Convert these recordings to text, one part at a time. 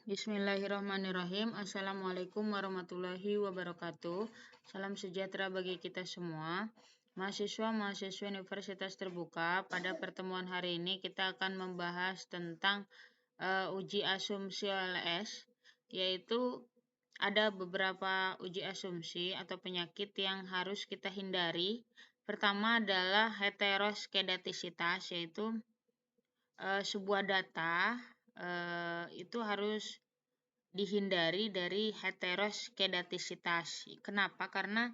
Bismillahirrahmanirrahim. Assalamualaikum warahmatullahi wabarakatuh. Salam sejahtera bagi kita semua. Mahasiswa-mahasiswa Universitas Terbuka, pada pertemuan hari ini kita akan membahas tentang uji asumsi OLS, yaitu ada beberapa uji asumsi atau penyakit yang harus kita hindari. Pertama adalah heteroskedastisitas, yaitu sebuah data itu harus dihindari dari heteroskedastisitas. Kenapa? Karena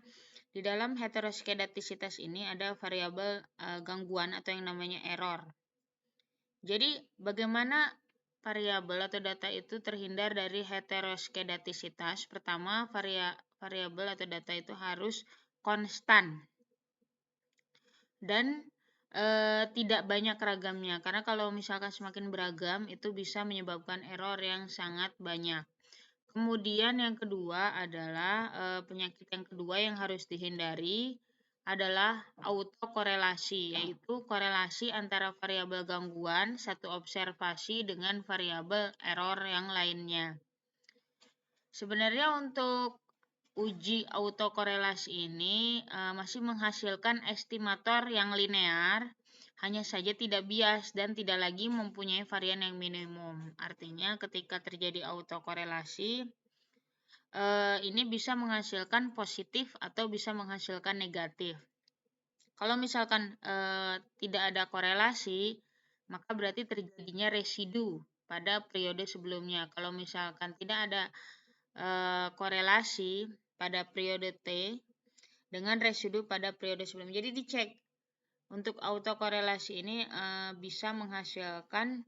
di dalam heteroskedastisitas ini ada variabel gangguan atau yang namanya error. Jadi bagaimana variabel atau data itu terhindar dari heteroskedastisitas? Pertama, variabel atau data itu harus konstan dan tidak banyak ragamnya, karena kalau misalkan semakin beragam itu bisa menyebabkan error yang sangat banyak. Kemudian yang kedua adalah penyakit yang kedua yang harus dihindari adalah autokorelasi, yaitu korelasi antara variabel gangguan satu observasi dengan variabel error yang lainnya. Sebenarnya untuk uji autokorelasi ini masih menghasilkan estimator yang linear, hanya saja tidak bias dan tidak lagi mempunyai varian yang minimum. Artinya ketika terjadi autokorelasi, ini bisa menghasilkan positif atau bisa menghasilkan negatif. Kalau misalkan tidak ada korelasi, maka berarti terjadinya residu pada periode sebelumnya. Kalau misalkan tidak ada korelasi pada periode T dengan residu pada periode sebelumnya. Jadi dicek untuk autokorelasi ini bisa menghasilkan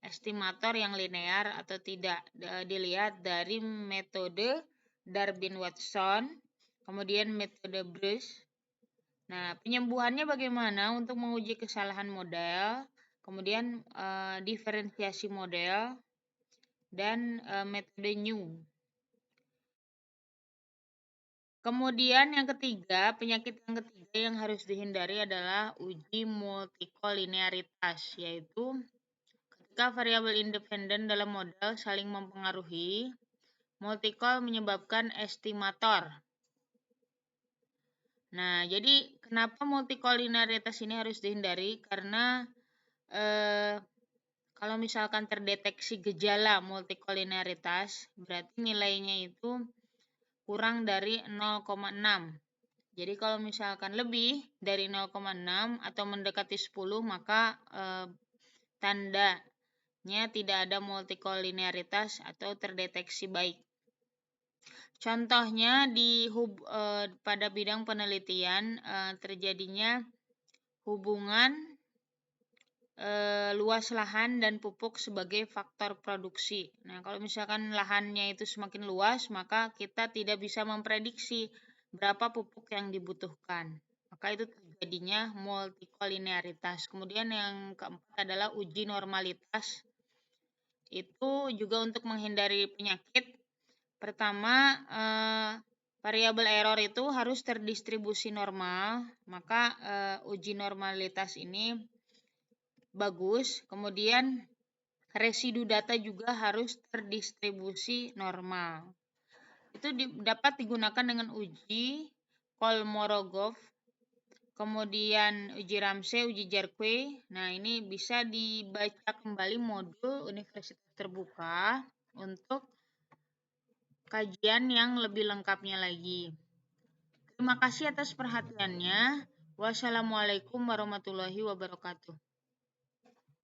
estimator yang linear atau tidak. Dilihat dari metode Darwin-Watson, kemudian metode Bruce. Nah, penyembuhannya bagaimana untuk menguji kesalahan model, kemudian diferensiasi model, dan metode New. Kemudian yang ketiga, penyakit yang ketiga yang harus dihindari adalah uji multikolinearitas, yaitu ketika variabel independen dalam model saling mempengaruhi, multikol menyebabkan estimator. Nah, jadi kenapa multikolinearitas ini harus dihindari? Karena kalau misalkan terdeteksi gejala multikolinearitas, berarti nilainya itu kurang dari 0,6. Jadi kalau misalkan lebih dari 0,6 atau mendekati 10, maka tandanya tidak ada multikolinearitas atau terdeteksi baik. Contohnya pada bidang penelitian terjadinya hubungan luas lahan dan pupuk sebagai faktor produksi. Nah, kalau misalkan lahannya itu semakin luas, maka kita tidak bisa memprediksi berapa pupuk yang dibutuhkan. Maka itu terjadinya multikolinearitas. Kemudian yang keempat adalah uji normalitas. Itu juga untuk menghindari penyakit. Pertama, variabel error itu harus terdistribusi normal. Maka uji normalitas ini bagus. Kemudian residu data juga harus terdistribusi normal. Itu dapat digunakan dengan uji Kolmorogov, kemudian uji Ramsey, uji Jarque. Nah, ini bisa dibaca kembali modul Universitas Terbuka untuk kajian yang lebih lengkapnya lagi. Terima kasih atas perhatiannya. Wassalamualaikum warahmatullahi wabarakatuh.